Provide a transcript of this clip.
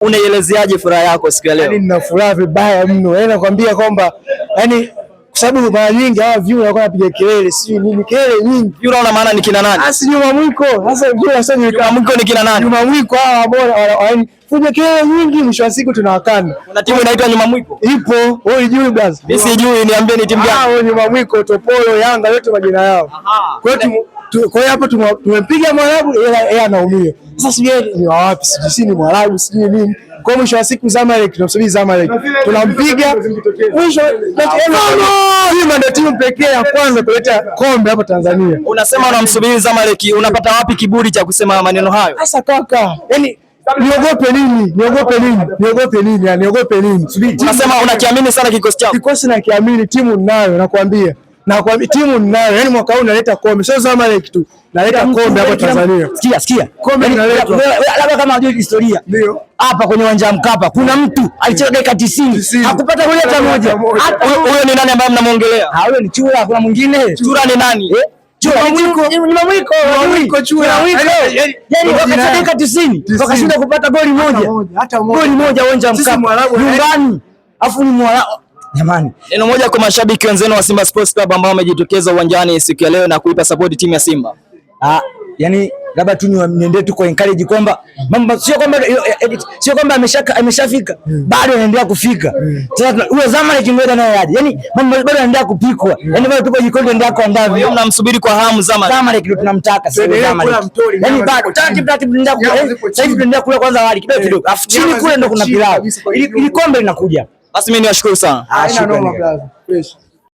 Unaielezeaje furaha yako siku ya leo? Yaani nina furaha vibaya mno. Yaani nakwambia kwamba yaani kwa sababu mara nyingi hawa view wanakuwa wanapiga kelele, si nini kelele nyingi. View unaona maana ni kina nani? Si Nyuma Mwiko. Sasa view sasa Nyuma Mwiko ni kina nani? Nyuma Mwiko hawa bora yaani fuja kelele nyingi, mwisho wa siku tunawakana. Kuna timu inaitwa Nyuma Mwiko? Ipo. Wewe unijui basi? Mimi sijui, niambie ni timu gani? Wewe Nyuma Mwiko, Topolo, Yanga yote majina yao. Kwa hiyo hapa tumempiga Mwarabu yeye anaumia. Sasa sijui ni wapi, sijui ni Mwarabu, sijui nini. Kwa mwisho wa siku Zamalek tunamsubiri Zamalek. Tunampiga mwisho Simba ndio timu pekee ya kwanza kuleta kombe hapa Tanzania. Unasema unamsubiri Zamalek, unapata wapi kiburi cha kusema maneno hayo? Sasa kaka, yani niogope nini? Niogope nini? Unasema unakiamini sana kikosi chako? Kikosi nakiamini, timu ninayo nakwambia. Timu ninayo, yani mwaka huu naleta kombe. Sio Zamalek tu. Naleta kombe hapa Tanzania. Sikia. Kombe naleta. Labda kama unajua historia. Ndio. Hapa kwenye uwanja wa Mkapa kuna mtu alicheza dakika 90 hakupata goli hata moja. Huyo ni nani ambaye mnamuongelea? Huyo ni Chura, kuna mwingine. Chura ni nani? Nyuma Mwiko. Yaani wakati dakika 90 wakashinda kupata goli moja. Goli moja uwanja wa Mkapa. Nyumbani. Afu ni Mwarabu. Jamani, neno moja kwa mashabiki wenzenu wa Simba Sports Club ambao wamejitokeza uwanjani siku ya leo na kuipa support timu ya Simba. Yani labda tu niende tu kwa encourage kwamba mambo sio kwamba ameshafika, bado anaendelea kufika. Sasa huyo Zamalek ngoja naye aje. Yani mambo bado yanaendelea kupikwa. Yani bado tuko jikoni tunaendelea kuandaa. Wewe mnamsubiri kwa hamu Zamalek. Zamalek ndio tunamtaka sasa Zamalek. Yani bado taratibu tunaendelea kula. Sasa hivi tunaendelea kula kwanza wali kidogo. Afu chini kule ndo kuna pilau. Ili kombe linakuja. Basi mimi niwashukuru sana. Haina noma brother. Fresh.